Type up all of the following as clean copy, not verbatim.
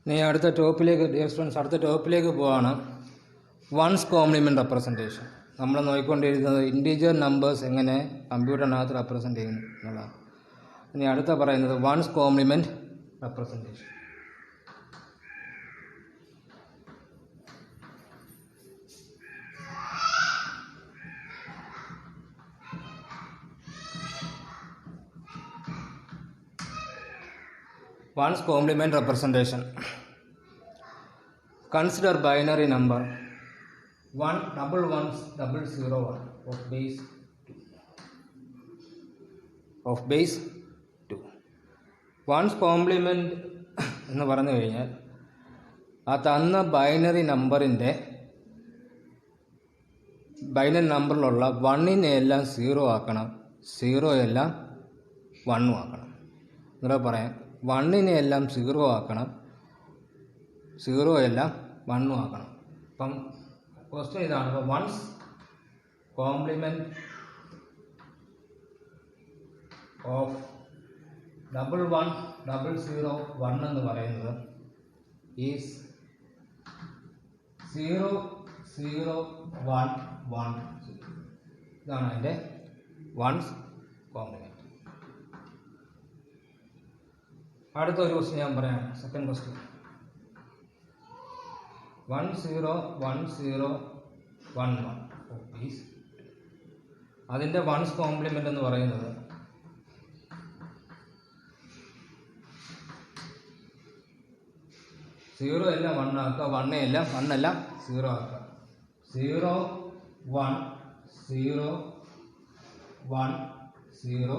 ഇനി അടുത്ത ടോപ്പിലേക്ക് dear students, അടുത്ത ടോപ്പിലേക്ക് പോവാണ്. Once compliment representation. നമ്മൾ നോക്കിക്കൊണ്ടിരിക്കുന്നത് ഇൻറ്റീജർ നമ്പേഴ്സ് എങ്ങനെ കമ്പ്യൂട്ടറിനകത്ത് റെപ്രസെൻറ്റ് ചെയ്യുന്നു എന്നുള്ളതാണ്. ഇനി അടുത്ത പറയുന്നത് once compliment representation. One's complement representation. Consider binary number 11101 of base 2. One's complement എന്ന് പറഞ്ഞു കഴിഞ്ഞാൽ ആ തന്ന ബൈനറി നമ്പറിലുള്ള 1നെ എല്ലാം 0 ആക്കണം, 0 എല്ലാം 1 ആക്കണം. ഇവിടെ പറയാം, 1നെ എല്ലാം 0 ആക്കണം, 0 എല്ലാം 1 ആക്കണം. അപ്പം ക്വസ്റ്റ്യൻ ഇതാണ്. അപ്പോൾ വൺസ് കോംപ്ലിമെൻറ്റ് ഓഫ് 11101 എന്ന് പറയുന്നത് ഈസ് 00110. ഇതാണ് അതിൻ്റെ വൺസ് കോംപ്ലിമെൻറ്റ്. അടുത്ത ഒരു ക്വസ്റ്റ്യൻ ഞാൻ പറയാം. സെക്കൻഡ് ക്വസ്റ്റ്യൻ 101011 ഓഫ് അതിൻ്റെ വൺസ് കോംപ്ലിമെൻ്റ് എന്ന് പറയുന്നത് 0 എല്ലാം 1 ആക്കുക, 1 എല്ലാം 0 ആക്കുക. 01010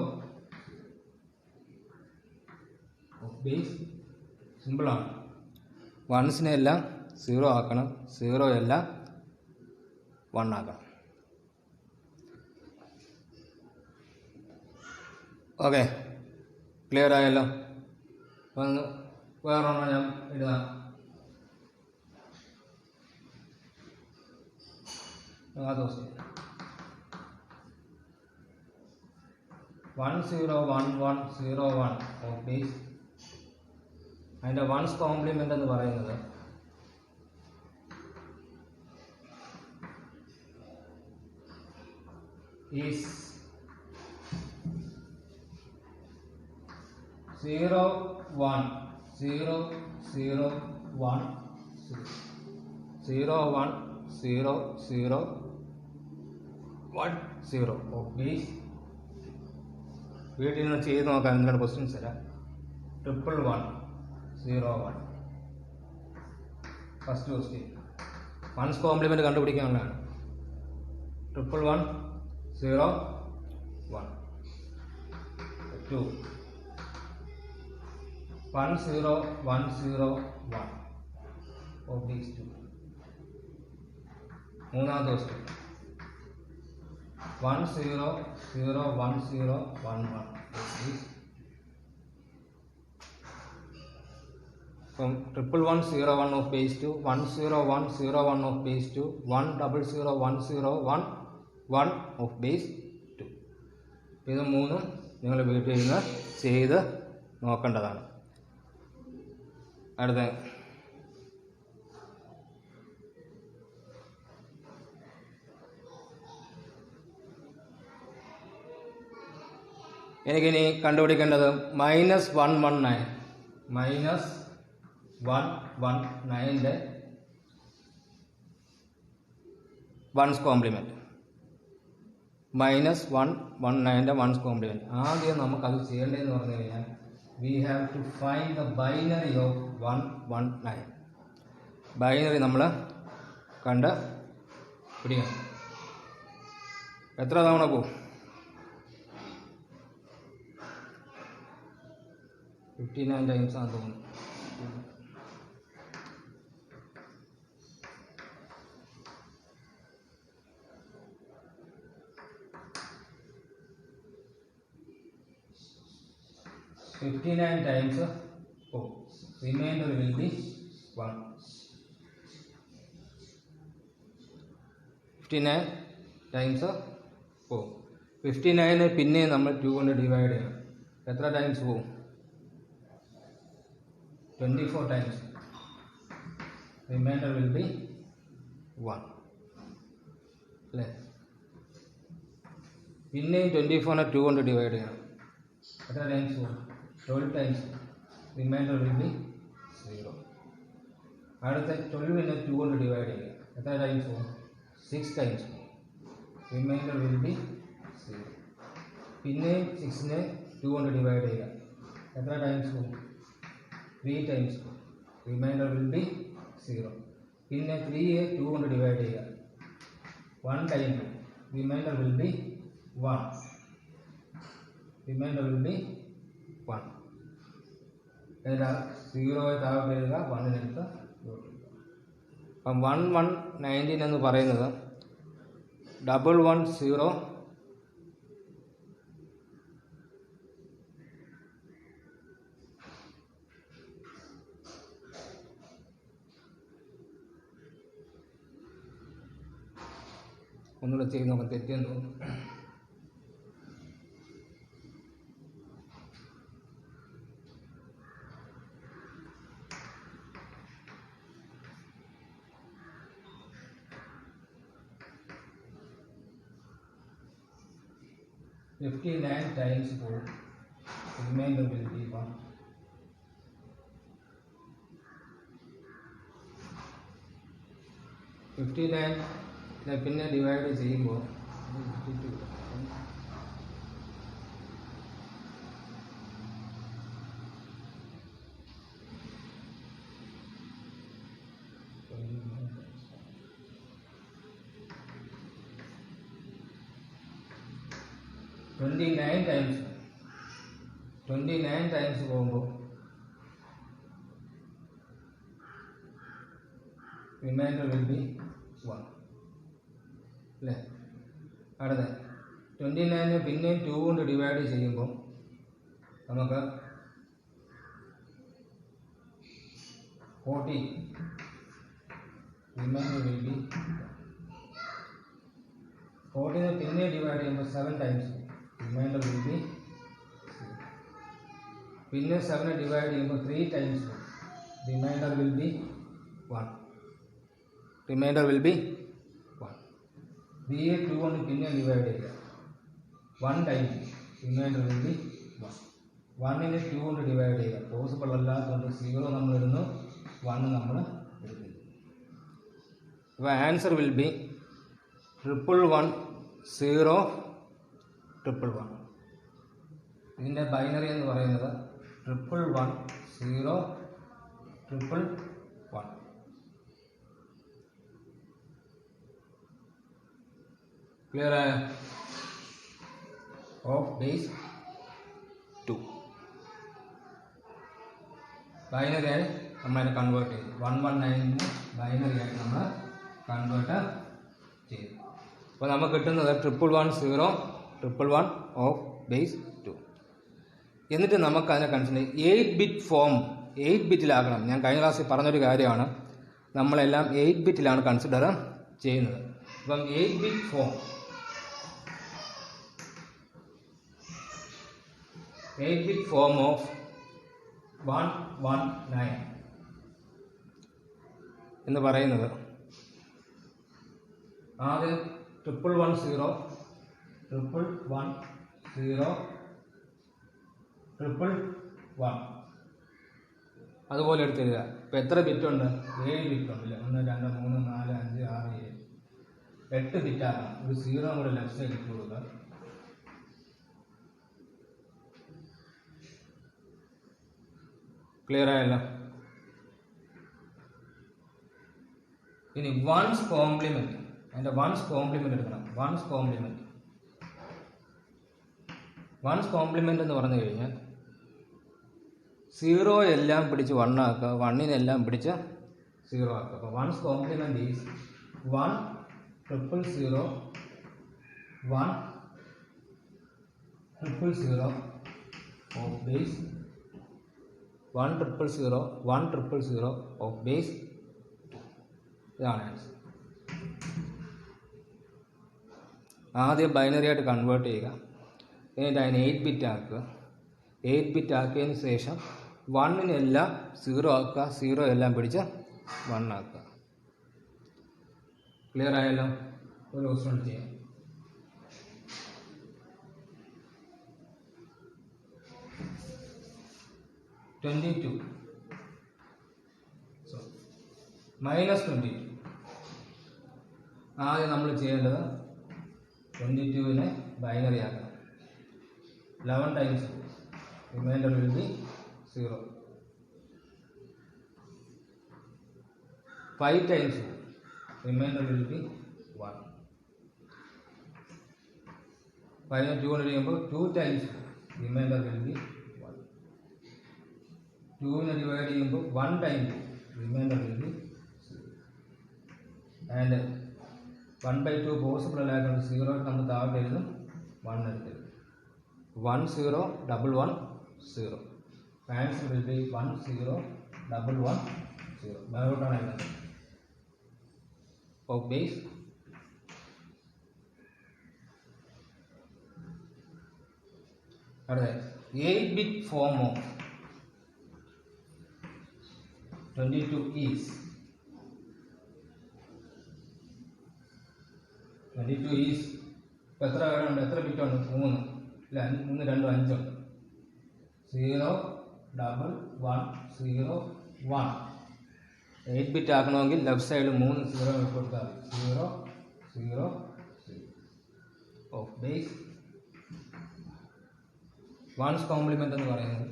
ബേസ് സിമ്പിളാണ്. വൺസിനെ എല്ലാം 0 ആക്കണം, 0 എല്ലാം 1 ആക്കണം. ഓക്കെ, ക്ലിയർ ആയല്ലോ. വേറൊരെണ്ണം ഞാൻ എഴുതാം. അത് 101101 ഓഫ് ബേസ് അതിൻ്റെ വൺസ് കോംപ്ലിമെൻ്റ് എന്ന് പറയുന്നത് ഈസ് 01010 ഓഫ് ബേസ്. വീട്ടിൽ നിന്ന് ചെയ്ത് നോക്കാം. എന്താണ് ക്വസ്റ്റ്യൻസ് തരാം. 1101 ഫസ്റ്റ് ക്വസ്റ്റ്യൻ വൺസ് കോംപ്ലിമെൻറ്റ് കണ്ടുപിടിക്കാനുള്ളതാണ്. 1101 2 10101 ഓഫ് ദീസ് 2. മൂന്നാമത്തെ question 101011 from 1101 of base 2, 10101 of base 2, 1001011 of base 2. ഇത് മൂന്നും നിങ്ങൾ വീട്ടിൽ നിന്ന് ചെയ്ത് നോക്കേണ്ടതാണ്. അടുത്ത എനിക്കിനി കണ്ടുപിടിക്കേണ്ടത് -119 വൺസ് കോംപ്ലിമെൻറ്റ്. -119 once compliment. ആദ്യം നമുക്കത് ചെയ്യേണ്ടതെന്ന് പറഞ്ഞു കഴിഞ്ഞാൽ we have to find the binary of 119. Binary നമ്മൾ കണ്ട് പിടിക്കണം. എത്ര തവണ പോകും? 59 ടൈംസ് ആണെന്ന് തോന്നുന്നു. Remainder will be 1. 59 times 4. 59 പിന്നെ നമ്മൾ 2 കൊണ്ട് ഡിവൈഡ് ചെയ്യണം. എത്ര ടൈംസ് പോകും? 24 ടൈംസ്. റിമൈൻഡർ വിൽ ബി 1 അല്ലേ. പിന്നെയും 24നെ 2 കൊണ്ട് ഡിവൈഡ് ചെയ്യണം. എത്ര ടൈംസ് പോകും? 12 ടൈംസ്. Reminder will be 0. അടുത്ത 12നെ 2 കൊണ്ട് ഡിവൈഡ് ചെയ്യുക. എത്ര ടൈംസ് പോകും? 6 ടൈംസ് പോകും. Reminder will be 0. പിന്നെയും 6നെ 2 കൊണ്ട് ഡിവൈഡ് ചെയ്യുക. എത്ര ടൈംസ് പോകും? 3 ടൈംസ് പോകും. Reminder will be 0. പിന്നെ 3യെ 2 കൊണ്ട് ഡിവൈഡ് ചെയ്യുക. 1 ടൈം പോകും. Reminder will be 1. Reminder will be 1. എന്നിട്ട് 0 താഴോട്ട് എഴുതുക, 1 എടുത്ത്. അപ്പം 1119 എന്ന് പറയുന്നത് 110 ഒന്നുകൂടെ ചെയ്ത് നോക്കാം, തെറ്റിയെന്ന് തോന്നുന്നു. $59 times 4. Remainder will be 1. പിന്നെ ഡിവൈഡ് ചെയ്യുമ്പോൾ 29 ടൈംസ് പോകുമ്പോൾ റിമൈൻഡർ വിൽ ബി 1 അല്ലേ. അടുത്ത 29നെ പിന്നെയും 2 കൊണ്ട് ഡിവൈഡ് ചെയ്യുമ്പോൾ നമുക്ക് 40. റിമൈൻഡർ വിൽ ബി 40നെ പിന്നെ ഡിവൈഡ് ചെയ്യുമ്പോൾ 7 ടൈംസ്. Reminder will be 0. പിന്നെ 7നെ ഡിവൈഡ് ചെയ്യുമ്പോൾ 3 times. Reminder will be 1. Reminder will be 1. 3യെ 2 കൊണ്ട് പിന്നെ ഡിവൈഡ് ചെയ്യുക. 1 ടൈംസ്. Reminder will be 1. 1നെ 2 കൊണ്ട് ഡിവൈഡ് ചെയ്യുക. പോസിബിൾ അല്ലാത്തതുകൊണ്ട് 0 നമ്മൾ ഇടുന്നു, 1 നമ്മൾ എടുക്കുന്നു. അപ്പോൾ ആൻസർ വിൽ ബി 111 ഇതിൻ്റെ ബൈനറി എന്ന് പറയുന്നത് 111 ക്ലിയർ ആയ? ഓഫ് ബേസ് 2 ബൈനറി ആയി നമ്മളതിനെ കൺവേർട്ട് ചെയ്തു. 119 ബൈനറി ആയിട്ട് നമ്മൾ കൺവേർട്ട് ചെയ്തു. അപ്പോൾ നമുക്ക് കിട്ടുന്നത് 111 ഓഫ് ബേസ് 2. എന്നിട്ട് നമുക്ക് അതിനെ കൺസിഡർ 8 ബിറ്റ് ഫോം 8 ബിറ്റിലാക്കണം. ഞാൻ കഴിഞ്ഞ ക്ലാസ്സിൽ പറഞ്ഞൊരു കാര്യമാണ്, നമ്മളെല്ലാം 8 ബിറ്റിലാണ് കൺസിഡർ ചെയ്യുന്നത്. അപ്പം 8 bit form 8 bit form of 119 എന്ന് പറയുന്നത് ആദ്യം 111 അതുപോലെ എടുത്തെഴുതുക. ഇപ്പോൾ എത്ര ബിറ്റുണ്ട്? 7 ബിറ്റുണ്ടല്ലേ. 1 2 3 4 5 6 7 8 ബിറ്റാകാം. ഒരു 0 കൂടെ ലെഫ്റ്റ് സൈഡ് ഇട്ട് കൊടുക്കുക. ക്ലിയർ ആയല്ലോ? ഇനി വൺസ് കോംപ്ലിമെന്റ്, അതിൻ്റെ വൺസ് കോംപ്ലിമെന്റ് എടുക്കണം. വൺസ് കോംപ്ലിമെന്റ് എന്ന് പറഞ്ഞു കഴിഞ്ഞാൽ 0 എല്ലാം പിടിച്ച് 1 ആക്കുക, 1 എല്ലാം പിടിച്ച് 0 ആക്കുക. അപ്പോൾ one's complement is 1 000 1 000 of base 1 000 1 000 of base 2. ഇതാണ് ആൻസർ. ആദ്യം ബൈനറി ആയിട്ട് കൺവേർട്ട് ചെയ്യുക, എന്നിട്ട് അതിന് 8 ബിറ്റ് ആക്കുക. 8 ബിറ്റ് ആക്കിയതിന് ശേഷം 1 എല്ലാം 0 ആക്കുക, 0 എല്ലാം പിടിച്ച് 1 ആക്കുക. ക്ലിയർ ആയല്ലോ? ഒരു ക്വസ്റ്റ്യൻ ചെയ്യാം. -22 ആദ്യം നമ്മൾ ചെയ്യേണ്ടത് 22-നെ ബൈനറി ആക്കണം. 11 times 2, reminder will be 0. 5 times 2, remainder will be 1. 5 2 കൊണ്ട് ചെയ്യുമ്പോൾ 2 times 2, remainder will be 1. 2 നെ ഡിവൈഡ് ചെയ്യുമ്പോൾ 1 times 2, remainder will be 0. And 1/2 possible അല്ലാത്തതുകൊണ്ട് 0 നമ്മൾ താഴെ എഴുതും, 1 എടുത്തെഴുതും. 1 0 1 1 0. Answer will be 1 0 1 1 0. ബൈനോട്ടാണ് എഴുതുന്നത്. Of base അടുത്ത 8-bit form of 22 is 22 is എത്ര ഉണ്ട്, എത്ര ബിറ്റ് ഉണ്ട്? 3 ഇല്ല, 3 2 5 ഉണ്ട്. 0 1 1 0 1. 8 ബിറ്റ് ആക്കണമെങ്കിൽ ലെഫ്റ്റ് സൈഡിൽ 3 0 കൊടുത്താൽ 0 0 0. ഓഫ് ബേസ് വൺസ് കോംപ്ലിമെൻ്റ് എന്ന് പറയുന്നത്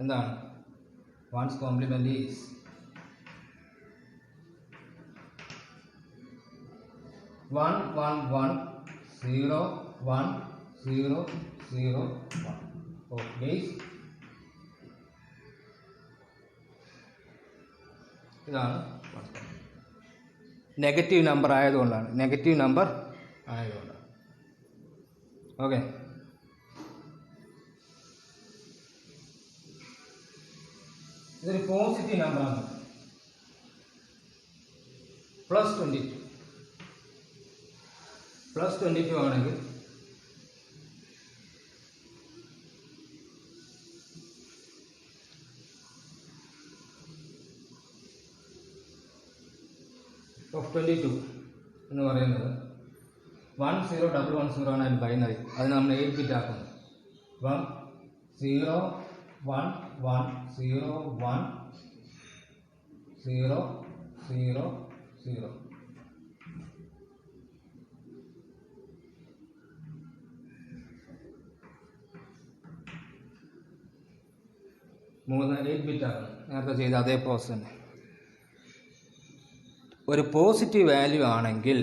എന്താണ്? Once compliment is 1 1 1 0 1 0 0 1. Of base ഇതാണ് നെഗറ്റീവ് നമ്പർ ആയതുകൊണ്ടാണ്. ഓക്കെ. ഇതൊരു പോസിറ്റീവ് നമ്പറാണ്. +22 ആണെങ്കിൽ of 22 എന്ന് പറയുന്നത് 1 0 1 1 0 ആണ് അതിന് ബൈനറി. അത് നമ്മൾ 8 ബിറ്റ് ആക്കുന്നു. 1 0 1 1 0 1 0 0 0. മൂന്ന് 8 ബിറ്റ് ആക്കണം. നേരത്തെ ചെയ്ത അതേ പ്രോസസ് തന്നെ. ഒരു പോസിറ്റീവ് വാല്യൂ ആണെങ്കിൽ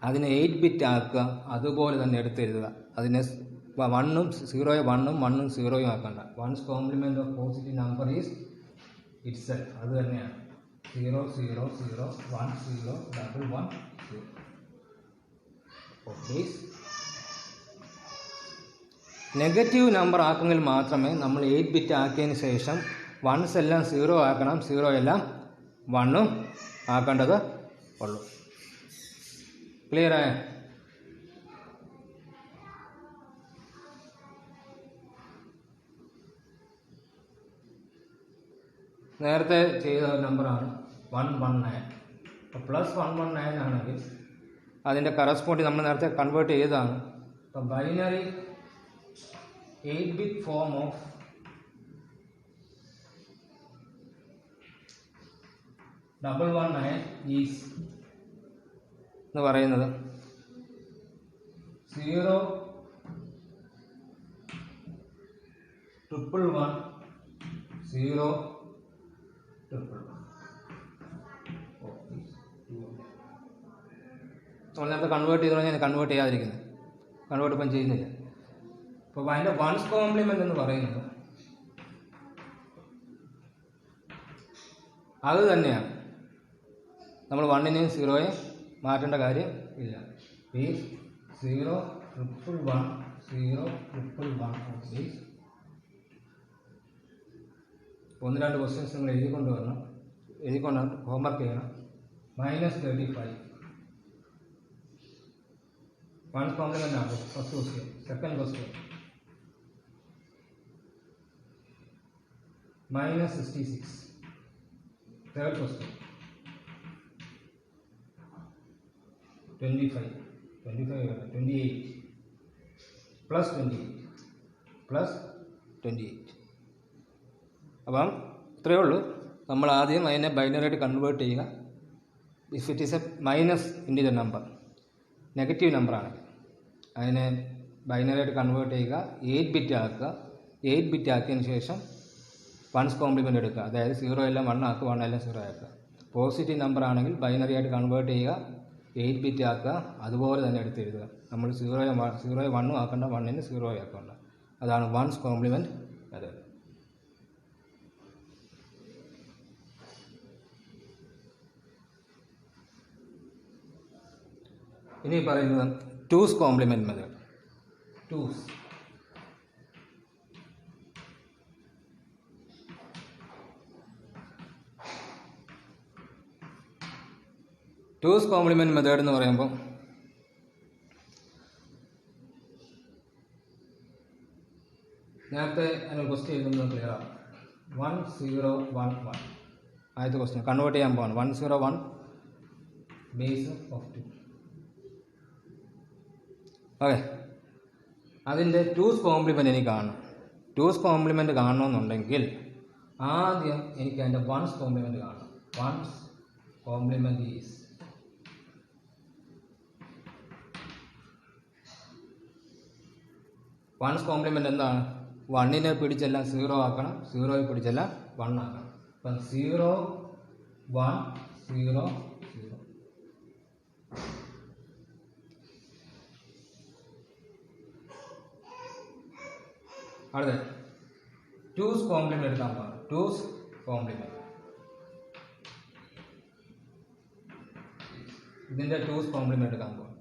അതിനെ 8 ബിറ്റ് ആക്കുക, അതുപോലെ തന്നെ എടുത്തെഴുതുക. അതിനെ 1 0 1 1 0 ആക്കണ്ട. Once compliment of positive number is it self. അത് തന്നെയാണ് 0 0 0 1 0 1 1 0. പ്ലീസ് നെഗറ്റീവ് നമ്പർ ആക്കുമെങ്കിൽ മാത്രമേ നമ്മൾ 8 ബിറ്റ് ആക്കിയതിന് ശേഷം വൺസ് എല്ലാം 0 ആക്കണം, 0 എല്ലാം 1 ആക്കേണ്ടത് ഉള്ളൂ. ക്ലിയർ ആയ? നേരത്തെ ചെയ്ത നമ്പറാണ് 119. അപ്പോൾ +119 ആണെങ്കിൽ അതിൻ്റെ കറസ്പോണ്ടിങ് നമ്മൾ നേരത്തെ കൺവേർട്ട് ചെയ്തതാണ്. അപ്പം binary 8 bit form of $119 is എന്ന് പറയുന്നത് 0 111 0 111. നമ്മൾ നേരത്തെ കൺവേർട്ട് ചെയ്തോ ഞാൻ കൺവേർട്ട് ചെയ്യാതിരിക്കുന്നത്, കൺവേർട്ട് ഇപ്പം ചെയ്യുന്നില്ല. അപ്പോൾ അതിൻ്റെ വൺസ് കോംപ്ലിമെൻ്റ് എന്ന് പറയുന്നത് അത് തന്നെയാണ്. നമ്മൾ 1നെയും 0യെയും മാറ്റേണ്ട കാര്യം ഇല്ല. പ്ലീസ് 0 111 0 111. ഒന്ന് രണ്ട് ക്വസ്റ്റ്യൻസ് നിങ്ങൾ എഴുതിക്കൊണ്ട് ഹോംവർക്ക് ചെയ്യണം. -35 വൺസ് കോംപ്ലിമെൻ്റ് ആണ് first question. Second question -66 Third question. 25, 28 plus 28. അപ്പം ഇത്രയേ ഉള്ളൂ. നമ്മൾ ആദ്യം അതിനെ ബൈനറിയായിട്ട് കൺവേർട്ട് ചെയ്യുക. If it is A minus integer number, negative നമ്പറാണ്, അതിനെ ബൈനറിയായിട്ട് കൺവേർട്ട് ചെയ്യുക, 8 ബിറ്റ് ആക്കുക. 8 ബിറ്റ് ആക്കിയതിന് ശേഷം വൺസ് കോംപ്ലിമെൻ്റ് എടുക്കുക. അതായത് 0 എല്ലാം 1 ആക്കുക, 1 എല്ലാം 0 ആക്കുക. പോസിറ്റീവ് നമ്പർ ആണെങ്കിൽ ബൈനറി ആയിട്ട് കൺവേർട്ട് ചെയ്യുക, 8 ബിറ്റ് ആക്കുക, അതുപോലെ തന്നെ എടുത്ത് എഴുതുക. നമ്മൾ 0 1 ആക്കേണ്ട, 1 0 ആക്കേണ്ട. അതാണ് വൺസ് കോംപ്ലിമെൻറ്റ് മെത്തേഡ്. ഇനി പറയുന്നത് two's compliment method. Two's compliment method എന്ന് പറയുമ്പോൾ നേരത്തെ അതിന് ക്വസ്റ്റ്യൻ എഴുതുന്നത് ക്ലിയർ ആണ്. 1 0 1 1 ആദ്യത്തെ ക്വസ്റ്റ്യൻ കൺവേർട്ട് ചെയ്യാൻ പോവാണ്. 1 0 1 ബേസ് ഓഫ് 2. ഓക്കെ, അതിൻ്റെ ടൂസ് കോംപ്ലിമെൻറ്റ് എനിക്ക് കാണണം. ടൂസ് കോംപ്ലിമെൻറ്റ് കാണണമെന്നുണ്ടെങ്കിൽ ആദ്യം എനിക്ക് അതിൻ്റെ വൺസ് കോംപ്ലിമെൻറ്റ് കാണണം. Once compliment is once compliment എന്താണ്? 1നെ പിടിച്ചെല്ലാം 0 ആക്കണം, 0യെ പിടിച്ചെല്ലാം 1 ആക്കണം. അപ്പം 0 1 0 0. അടുത്ത ടൂസ് കോംപ്ലിമെൻറ്റ് എടുക്കാൻ പോകാം. ടൂസ് കോംപ്ലിമെൻറ്റ്, ഇതിൻ്റെ ടൂസ് കോംപ്ലിമെൻറ്റ് എടുക്കാൻ പോകാം.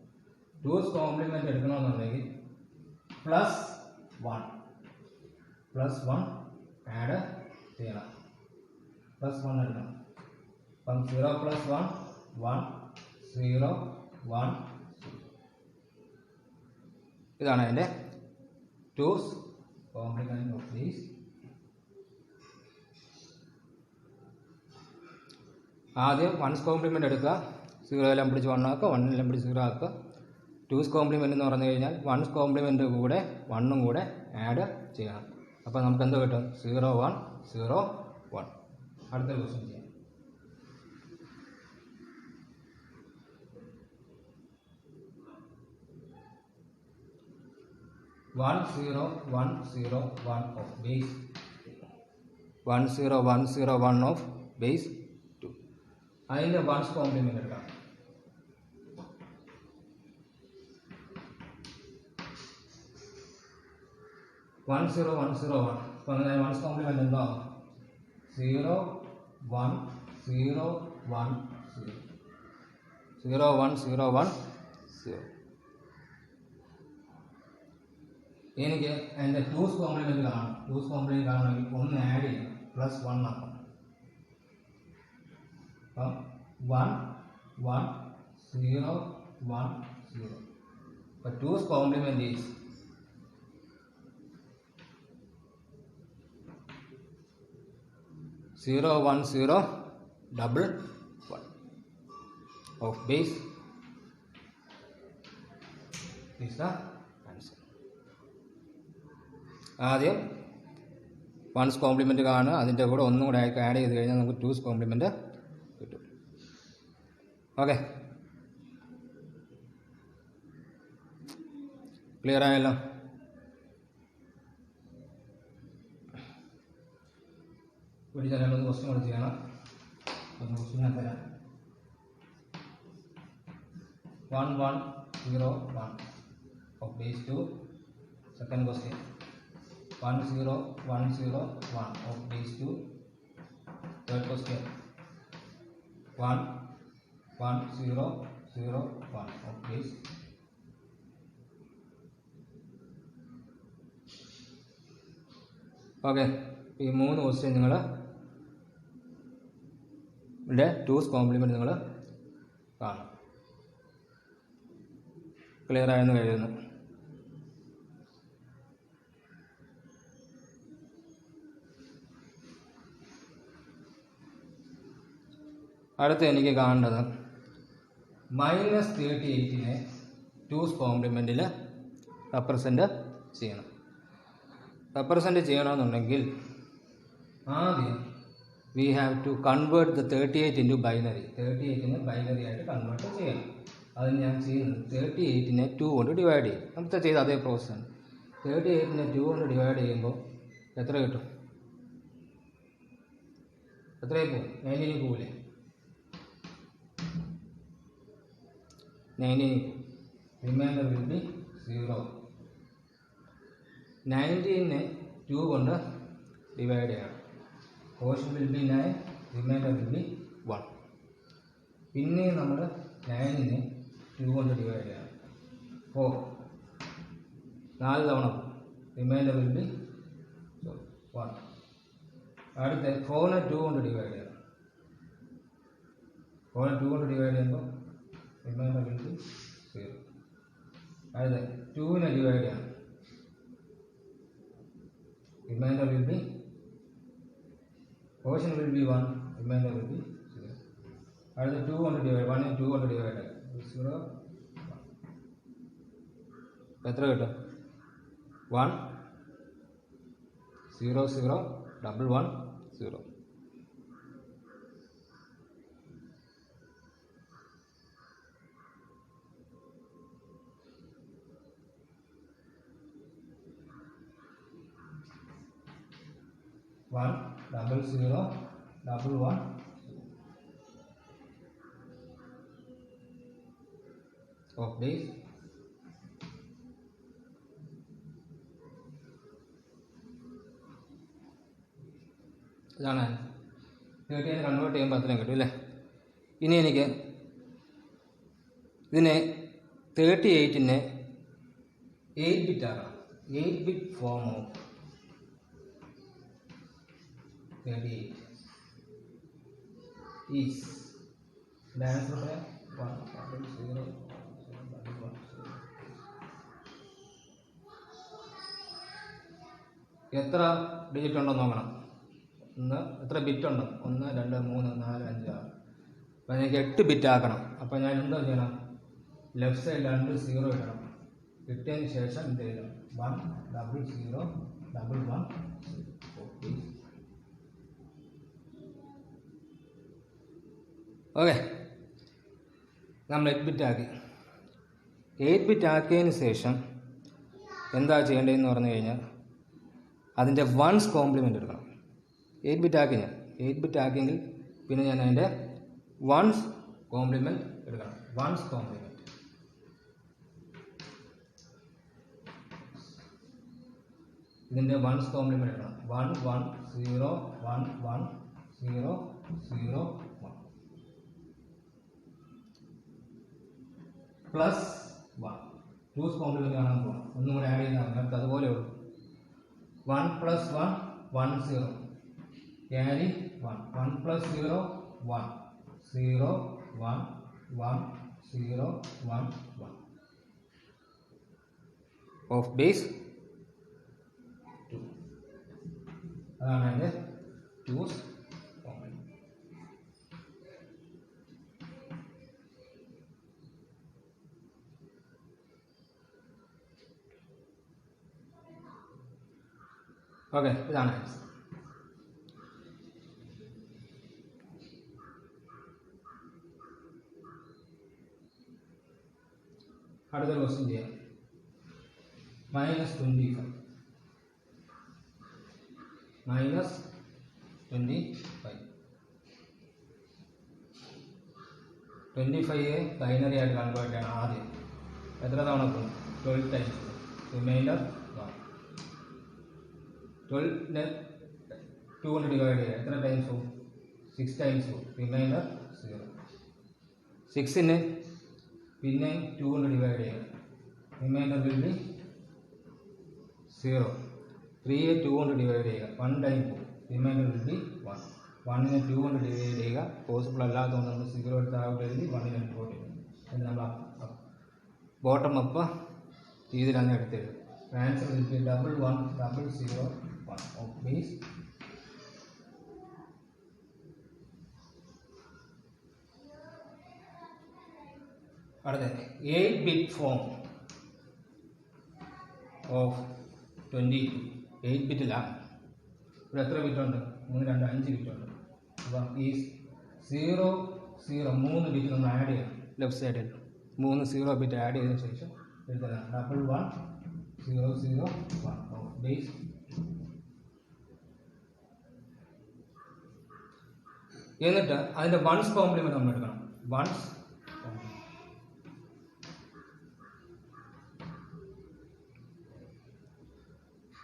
ടൂസ് കോംപ്ലിമെൻറ്റ് എടുക്കണമെന്നുണ്ടെങ്കിൽ +1 ആഡ് ചെയ്യണം. +1 എടുക്കണം. അപ്പം 0 + 1 1 0 1 0. ഇതാണ് അതിൻ്റെ ടൂസ് കോംപ്ലിമെൻറ്റ് ഓഫ് ദീസ്. ആദ്യം വൺസ് കോംപ്ലിമെൻറ്റ് എടുക്കുക, 0 എല്ലാം പിടിച്ച് 1 ആക്കുക, 1 എല്ലാം പിടിച്ച് 0 ആക്കുക. ടൂസ് കോംപ്ലിമെൻറ്റ് എന്ന് പറഞ്ഞു കഴിഞ്ഞാൽ വൺസ് കോംപ്ലിമെൻറ്റ് കൂടെ 1 കൂടെ ആഡ് ചെയ്യണം. അപ്പോൾ നമുക്ക് എന്ത് കിട്ടും? 0 1 0 1. അടുത്ത ക്വസ്റ്റ്യൻ ചെയ്യാം. One 0 1 0 1 of base 1 0 1 0 1 of base 2. അതിൻ്റെ വൺസ് കോംപ്ലിമെൻറ്റ് എടുക്കാം. വൺ 0 1 0 1. അപ്പോൾ അങ്ങനെ വൺസ് കോംപ്ലിമെൻറ്റ് എന്താ? 0 1 0 1 0 0 1 0 1 0. എനിക്ക് അതിൻ്റെ ടൂസ് കോംപ്ലിമെൻറ്റ് കാണണം. ടൂസ് കോംപ്ലിമെൻറ്റ് കാണണമെങ്കിൽ 1 ആഡ് ചെയ്യണം, +1 ആക്കണം. അപ്പം 1 1 0 1 0. അപ്പം two's compliment is 0 1 0 1 1 of base. Is the answer. ആദ്യം വൺസ് കോംപ്ലിമെൻറ്റ് കാണുക, അതിൻ്റെ കൂടെ ഒന്നും കൂടെ ആഡ് ചെയ്ത് കഴിഞ്ഞാൽ നമുക്ക് ടൂസ് കോംപ്ലിമെൻറ്റ് കിട്ടും. ഓക്കെ, ക്ലിയർ ആയല്ലോ? പിടിച്ചാൽ ക്വസ്റ്റ്യൻ കൂടെ ചെയ്യണം. ക്വസ്റ്റ്യൻ ഞാൻ തരാം. 1 1 0 1 of base 2. Second question 1 0 1 0 1 of base 2. Third question 1 1 0 0 1 of base. Okay, ഈ 3 ക്വസ്റ്റ്യൻ നിങ്ങൾ ടൂസ് കോംപ്ലിമെൻറ്റ് നിങ്ങൾ കാണും. ക്ലിയർ ആയെന്ന് കരുതുന്നു. അടുത്ത എനിക്ക് കാണേണ്ടത് -38നെ 2's കോംപ്ലിമെൻറ്റിൽ റെപ്രസെൻ്റ് ചെയ്യണം. റെപ്രസെൻ്റ് ചെയ്യണമെന്നുണ്ടെങ്കിൽ ആദ്യം we have to convert the 38 into binary. 38നെ binary ആയിട്ട് കൺവേർട്ട് ചെയ്യണം. അത് ഞാൻ ചെയ്യുന്നത് 38നെ 2 കൊണ്ട് ഡിവൈഡ് ചെയ്യും. നമുക്ക് ചെയ്ത അതേ പ്രോസസ്സാണ്. 38നെ 2 കൊണ്ട് ഡിവൈഡ് ചെയ്യുമ്പോൾ എത്ര കിട്ടും? എത്രയും പോകും? 19 പോവില്ലേ? 19 റിമൈൻഡർ വിൽ ബി 0. 19നെ 2 കൊണ്ട് ഡിവൈഡ് ചെയ്യണം. Portion will be 9, reminder will be 1. പിന്നെയും നമ്മൾ 9നെ 2 കൊണ്ട് ഡിവൈഡ് ചെയ്യണം. 4 4 തവണ റിമൈൻഡർ വിൽ ബി 1. അടുത്ത 4നെ 2 കൊണ്ട് ഡിവൈഡ് ചെയ്യണം. 4നെ 2 കൊണ്ട് ഡിവൈഡ് ചെയ്യുമ്പോൾ റിമൈൻഡർ വിൽ ബി 0. അടുത്ത 2നെ ഡിവൈഡ് ചെയ്യണം. Reminder will be portion will be 1, remainder will be 0. അടുത്ത 2 കൊണ്ട് ഡിവൈഡ് 1 2 കൊണ്ട് ഡിവൈഡ് 0 എത്ര കിട്ടും? 1 0 0 1 1 0. One 0 0 1 of this ഇതാണ് 30 കൺവേർട്ട് ചെയ്യുമ്പോൾ അത്രയും കിട്ടും അല്ലേ? ഇനി എനിക്ക് ഇതിനെ 38നെ 8 ബിറ്റ് ആക്കാം. 8 bit form of 38 is the answer है 1 0 1 എത്ര ഡിജിറ്റ് ഉണ്ടോ നോക്കണം. എത്ര ബിറ്റ് ഉണ്ടോ? 1 2 3 4 5 6. അപ്പോൾ എനിക്ക് 8 ബിറ്റ് ആക്കണം. അപ്പോൾ ഞാൻ എന്താ ചെയ്യണം? ലെഫ്റ്റ് സൈഡ് 2 0 ഇടണം. ഇട്ടതിന് ശേഷം എന്ത് ചെയ്യണം? 1 0 0 1 1. ഓക്കെ, നമ്മൾ 8 ബിറ്റ് ആക്കി. 8 ബിറ്റ് ആക്കിയതിന് ശേഷം എന്താ ചെയ്യേണ്ടതെന്ന് പറഞ്ഞു കഴിഞ്ഞാൽ അതിൻ്റെ 1's കോംപ്ലിമെൻ്റ് എടുക്കണം. 8 ബിറ്റ് ആക്കി ഞാൻ 8 ബിറ്റ് ആക്കിയെങ്കിൽ പിന്നെ ഞാൻ അതിൻ്റെ 1's കോംപ്ലിമെൻ്റ് എടുക്കണം. 1's കോംപ്ലിമെൻ്റ് ഇതിൻ്റെ 1's കോംപ്ലിമെൻ്റ് എടുക്കണം. 1 1 0 1 1 0 0 1 പ്ലസ് 1. 2's കോംപ്ലിമെൻ്റ് കാണാൻ പോകണം. ഒന്നും കൂടെ ആഡ് ചെയ്യുന്ന നേരത്തെ അതുപോലെ ഉള്ളൂ. 1 + 1 1 0 ക്യാരി 1 1 + 0 1 0 1 1 0 1 1 ഓഫ് ബേസ് 2. അതാണ് അതിൻ്റെ 2's കോംപ്ലിമെൻ്റ്. ഓക്കെ, ഇതാണ് ആൻസർ. അടുത്ത ക്വസ്റ്റ്യൻ ചെയ്യാം. -25 25 ബൈനറി ആയിട്ട് കൺവേർട്ട് ചെയ്യണം. ആദ്യം എത്ര തവണ പോകും? 12 ടൈംസ്. റിമൈൻഡർ 1. 12നെ 2 കൊണ്ട് ഡിവൈഡ് ചെയ്യുക. എത്ര ടൈംസ് പോകും? 6 ടൈംസ് പോകും. റിമൈൻഡർ 0. 6നെ പിന്നെ 2 കൊണ്ട് ഡിവൈഡ് ചെയ്യുക. Reminder will be 0. 3യെ 2 കൊണ്ട് ഡിവൈഡ് ചെയ്യുക. 1 ടൈം പോകും. Reminder will be 1. 1നെ 2 കൊണ്ട് ഡിവൈഡ് ചെയ്യുക. പോസിബിൾ അല്ലാത്തതുകൊണ്ട് നമ്മൾ 0 എടുത്ത് ആവട്ടെ എഴുതി 1നെ ഇമ്പോർട്ട് ചെയ്യും. അത് നമ്മൾ ബോട്ടം അപ്പ് രീതിയിലാണ് എടുത്തത്. Answer will be 1 1 0 0 1 of base അടുത്ത 8-bit ഫോം ഓഫ് 22. 8 ബിറ്റിലാണ്. ഇവിടെ എത്ര ബിറ്റുണ്ട്? 3, 2, 5 ബിറ്റുണ്ട്. അപ്പം ഈ 0, 0 3 ബിറ്റ് നമ്മൾ ആഡ് ചെയ്യണം. ലെഫ്റ്റ് സൈഡിൽ 3 0 ബിറ്റ് ആഡ് ചെയ്തതിനു ശേഷം എഴുതണം 11-0-0-1 ബേസ്. എന്നിട്ട് അതിൻ്റെ വൺസ് കോംപ്ലിമെന്റ് നമ്മൾ എടുക്കണം. വൺസ്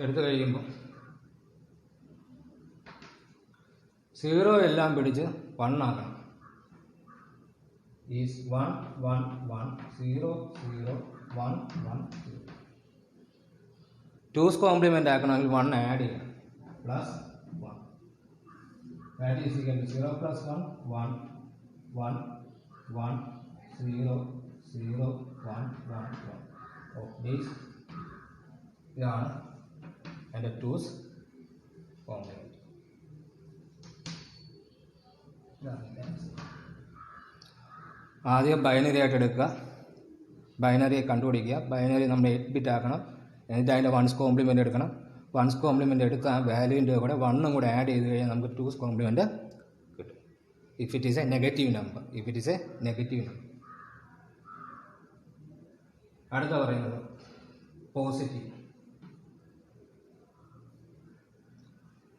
എടുത്തു കഴിയുമ്പോൾ 0 എല്ലാം പിടിച്ച് 1 ആക്കണം. ഈസ് 1 1 1 0 0 1 1 0. 2's കോംപ്ലിമെന്റ് ആക്കണമെങ്കിൽ 1 ആഡ് ചെയ്യണം. Plus 1 that is equal to 0 plus 1 1 1 1 0 0 1 1 1 of base. ഇതാണ് അതിൻ്റെ 2's കോംപ്ലിമെന്റ്. ആദ്യം ബൈനറി ആയിട്ട് എടുക്കുക, ബൈനറിയെ കണ്ടുപിടിക്കുക. ബൈനറി നമ്മൾ 8 ബിറ്റ് ആക്കണം. എന്നിട്ട് അതിൻ്റെ വൺസ് കോംപ്ലിമെൻ്റ് എടുക്കണം. വൺസ് കോംപ്ലിമെൻ്റ് എടുത്ത് ആ വാല്യൂവിൻ്റെ കൂടെ 1 കൂടെ ആഡ് ചെയ്ത് കഴിഞ്ഞാൽ നമുക്ക് 2's കോംപ്ലിമെൻ്റ് കിട്ടും. If it is A negative number. അടുത്ത പറയുന്നത് പോസിറ്റീവ്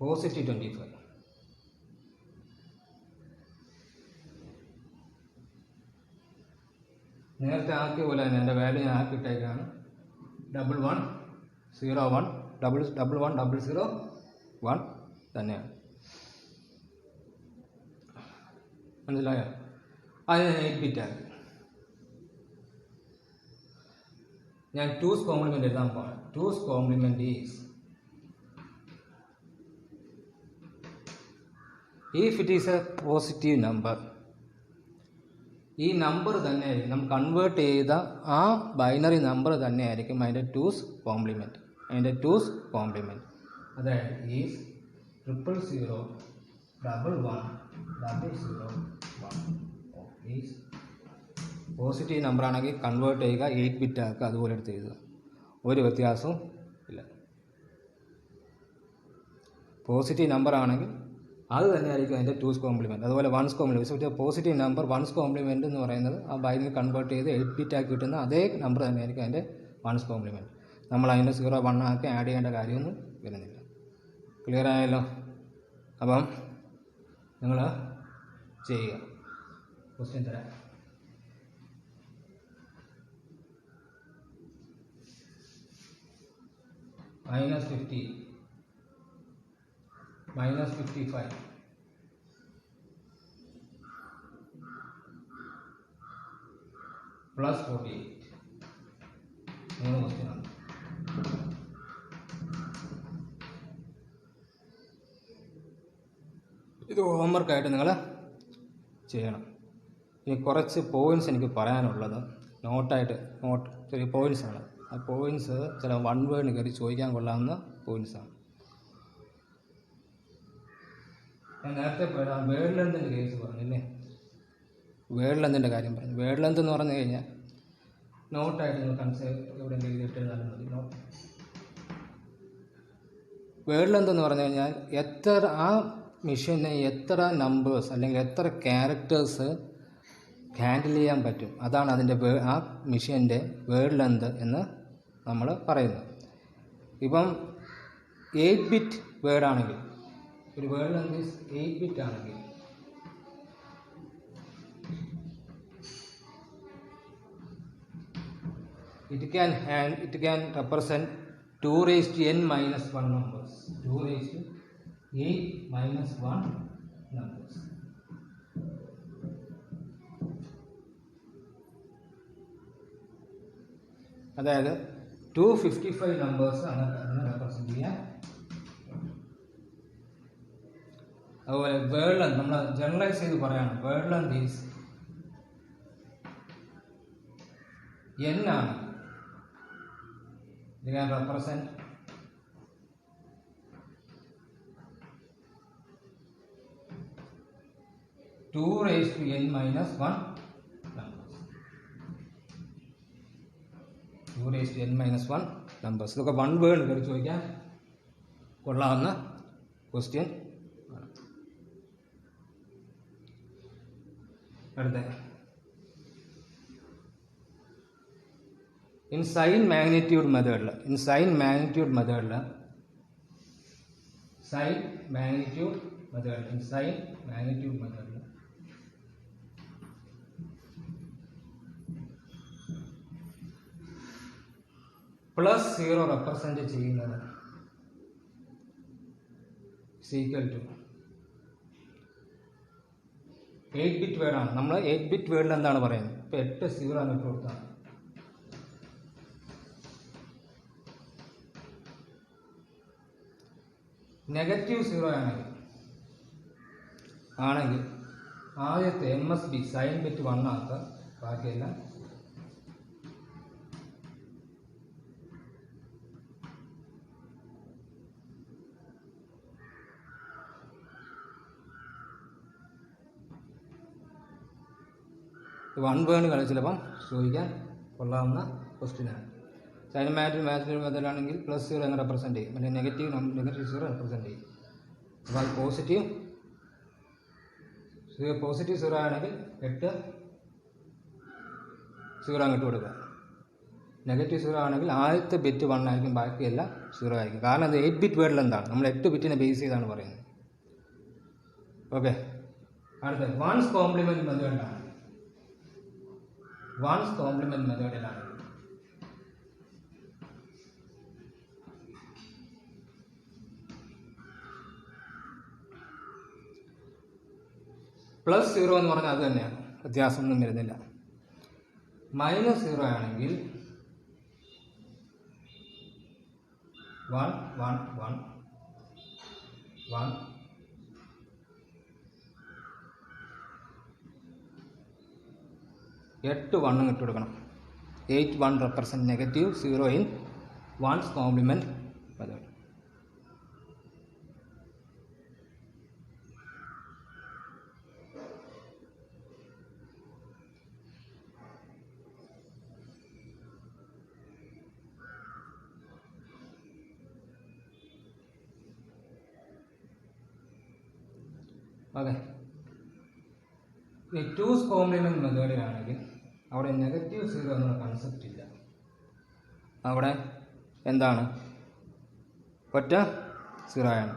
25. നേരത്തെ ആക്കിയ പോലെ തന്നെ എൻ്റെ വാല്യൂ ഞാൻ ആക്കിയിട്ടേക്കാണ്. 1101 1101 തന്നെയാണ്. മനസ്സിലായോ? അത് 8 ബിറ്റ് ആക്കി. ഞാൻ 2's കോംപ്ലിമെന്റ് എഴുതാൻ പോകണം. 2's complement is if it is a positive number. ഈ നമ്പർ തന്നെ നമ്മൾ കൺവേർട്ട് ചെയ്ത ആ ബൈനറി നമ്പർ തന്നെ ആയിരിക്കും അതിൻ്റെ 2's കോംപ്ലിമെൻറ്റ്. അതായത് ഈസ് 000 11 001 ഈസ് പോസിറ്റീവ് നമ്പർ ആണെങ്കിൽ കൺവേർട്ട് ചെയ്യുക, 8 ബിറ്റ് ആക്കുക, അതുപോലെ എടുത്ത് എഴുതുക. ഒരു വ്യത്യാസവും ഇല്ല. പോസിറ്റീവ് നമ്പർ ആണെങ്കിൽ അത് തന്നെയായിരിക്കും അതിൻ്റെ 2's കോംപ്ലിമെൻറ്റ്. അതുപോലെ 1's compliment. Positive number 1's compliment എന്ന് പറയുന്നത് ആ ബൈനറി കൺവേർട്ട് ചെയ്ത് 8 ബിറ്റ് ആക്കി കിട്ടുന്ന അതേ നമ്പർ തന്നെയായിരിക്കും അതിൻ്റെ 1's കോംപ്ലിമെൻറ്റ്. നമ്മൾ അതിൻ്റെ 0 1 ആക്കി ആഡ് ചെയ്യേണ്ട കാര്യമൊന്നും വരുന്നില്ല. ക്ലിയർ ആയല്ലോ? അപ്പം നിങ്ങൾ ചെയ്യുക. ക്വസ്റ്റ്യൻ തരാം. -50 -55 +48. 3 ക്വസ്റ്റ്യനാണ്. ഇത് ഹോംവർക്കായിട്ട് നിങ്ങൾ ചെയ്യണം. ഇനി കുറച്ച് പോയിൻറ്റ്സ് എനിക്ക് പറയാനുള്ളത് ചെറിയ പോയിൻറ്റ്സാണ്. ആ പോയിൻറ്റ്സ് ചില 1 വേർഡിന് കയറി ചോദിക്കാൻ കൊള്ളാവുന്ന പോയിൻറ്റ്സാണ്. ഞാൻ നേരത്തെ വേർഡ് ലെന്തിൻ്റെ കേസ് പറഞ്ഞില്ലേ? വേർഡ് ലെന്തിൻ്റെ കാര്യം പറഞ്ഞു. വേർഡ് ലെന്ത് എന്ന് പറഞ്ഞു കഴിഞ്ഞാൽ നോട്ടായിട്ട് നിങ്ങൾ എവിടെ എഴുതിയിട്ട് എഴുതാനും മതി. വേർഡ് ലെന്ത് എന്ന് പറഞ്ഞു കഴിഞ്ഞാൽ ആ മെഷീന് എത്ര നമ്പേഴ്സ് അല്ലെങ്കിൽ എത്ര ക്യാരക്ടേഴ്സ് ഹാൻഡിൽ ചെയ്യാൻ പറ്റും, അതാണ് അതിൻ്റെ ആ മെഷീൻ്റെ വേർഡ് ലെന്ത് എന്ന് നമ്മൾ പറയുന്നത്. ഇപ്പം 8 ബിറ്റ് വേർഡാണെങ്കിൽ, ഒരു വേർഡ് ലെന്ത് 8 ബിറ്റ് ആണെങ്കിൽ it can represent 2n - 1 numbers. 2n - 1 numbers. അതായത് 255 നമ്പേഴ്സ് ആണ് അതിനെ റെപ്രസെന്റ് ചെയ്യാൻ. അതുപോലെ വേർഡ് ലെന്ത് നമ്മൾ ജനറലൈസ് ചെയ്ത് പറയാണ്. വേർഡ് ലെന്ത് ഈസ് n ആണ്. They can represent 2n - 1 numbers. 2n-1 numbers. ഇതൊക്കെ വൺ വേർഡ് കയറി ചോദിക്കാൻ കൊള്ളാവുന്ന ക്വസ്റ്റ്യൻ ആണ്. അടുത്ത ഇൻ സൈൻ മാഗ്നിറ്റ്യൂഡ് മെത്തേഡിൽ പ്ലസ് 0 റെപ്രസെന്റ് ചെയ്യുന്നത് ഈക്വൽ ടു 8 ബിറ്റ് വേർഡാണ്. നമ്മൾ 8 ബിറ്റ് വേർഡിൽ എന്താണ് പറയുന്നത്? ഇപ്പം 8 0 എന്നിട്ട് കൊടുത്താണ്. -0 ആണെങ്കിൽ ആദ്യത്തെ MSB സൈൻ ബിറ്റ് 1 ആക്കുക, ബാക്കിയെല്ലാം വൺ വേർഡ് കളി ചിലപ്പം ചോദിക്കാൻ കൊള്ളാവുന്ന ക്വസ്റ്റ്യനാണ്. സൈൻ മാഗ്നിറ്റ്യൂഡ് മെത്തേഡാണെങ്കിൽ +0 എന്ന് റെപ്രസെൻറ്റ് ചെയ്യും, അല്ലെങ്കിൽ നെഗറ്റീവ് 0 റെപ്രസെൻറ്റ് ചെയ്യും. അപ്പോൾ അത് പോസിറ്റീവ് 0 ആണെങ്കിൽ 8 0 അങ്ങോട്ട് കൊടുക്കുക. -0 ആണെങ്കിൽ ആദ്യത്തെ ബിറ്റ് 1 ആയിരിക്കും, ബാക്കിയെല്ലാം 0 ആയിരിക്കും. കാരണം അത് 8 ബിറ്റ് വേർഡിൽ എന്താണ്, നമ്മൾ 8 ബിറ്റിനെ ബേസ് ചെയ്താണ് പറയുന്നത്. ഓക്കെ, അടുത്തത് വൺസ് കോംപ്ലിമെൻറ്റ് മെത്തേഡിലാണ്. +0 എന്ന് പറഞ്ഞാൽ അത് തന്നെയാണ്, വ്യത്യാസമൊന്നും വരുന്നില്ല. -0 ആണെങ്കിൽ 1 1 1 1 8 1 ഇട്ട് കൊടുക്കണം. 8 1 represent -0 in once compliment method. Okay, ഈ 2's കോംപ്ലിമെൻറ്റ് മെത്തേഡിലാണെങ്കിൽ അവിടെ -0 എന്നുള്ള കൺസെപ്റ്റ് ഇല്ല. അവിടെ എന്താണ്, ഒറ്റ 0 ആണ്,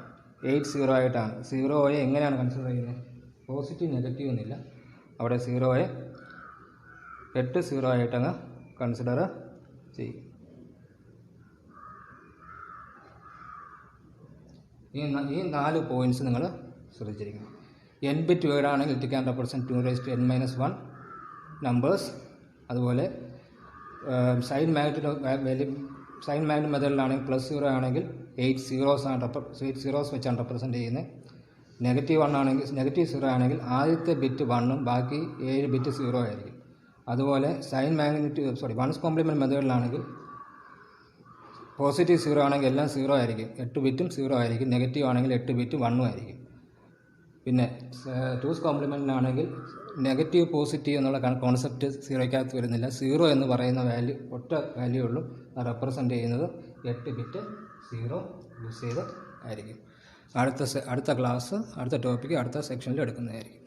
8 0 ആയിട്ടാണ്. 0യെ എങ്ങനെയാണ് കൺസിഡർ ചെയ്യുന്നത്? പോസിറ്റീവ് നെഗറ്റീവ് ഒന്നുമില്ല, അവിടെ 0യെ 8 0 ആയിട്ടങ്ങ് കൺസിഡർ ചെയ്യും. ഈ 4 പോയിൻറ്റ്സ് നിങ്ങൾ ശ്രദ്ധിച്ചിരിക്കണം. n ബിറ്റ് വേർഡ് ആണെങ്കിൽ it can represent 2n-1 numbers. അതുപോലെ സൈൻ മാഗ്നിറ്റ്യൂഡ് മെത്തേഡിലാണെങ്കിൽ +0 ആണെങ്കിൽ 8 zeros വെച്ചാണ് റെപ്രസെൻറ്റ് ചെയ്യുന്നത്. -0 ആണെങ്കിൽ ആദ്യത്തെ ബിറ്റ് 1ഉം ബാക്കി 7 ബിറ്റ് 0 ആയിരിക്കും. അതുപോലെ വൺസ് കോംപ്ലിമെൻറ്റ് മെത്തേഡിലാണെങ്കിൽ പോസിറ്റീവ് 0 ആണെങ്കിൽ എല്ലാം 0 ആയിരിക്കും, 8 ബിറ്റും 0 ആയിരിക്കും. നെഗറ്റീവ് ആണെങ്കിൽ 8 ബിറ്റ് 1ഉം ആയിരിക്കും. പിന്നെ 2's കോംപ്ലിമെൻറ്റിലാണെങ്കിൽ നെഗറ്റീവ് പോസിറ്റീവ് എന്നുള്ള കോൺസെപ്റ്റ് 0ക്കകത്ത് വരുന്നില്ല. 0 എന്ന് പറയുന്ന വാല്യൂ ഒറ്റ വാല്യൂ ഉള്ളൂ, അത് റെപ്രസെൻറ്റ് ചെയ്യുന്നത് 8 ബിറ്റ് 0 യൂസ് ചെയ്ത് ആയിരിക്കും. അടുത്ത ക്ലാസ് അടുത്ത ടോപ്പിക്ക് അടുത്ത സെക്ഷനിൽ എടുക്കുന്നതായിരിക്കും.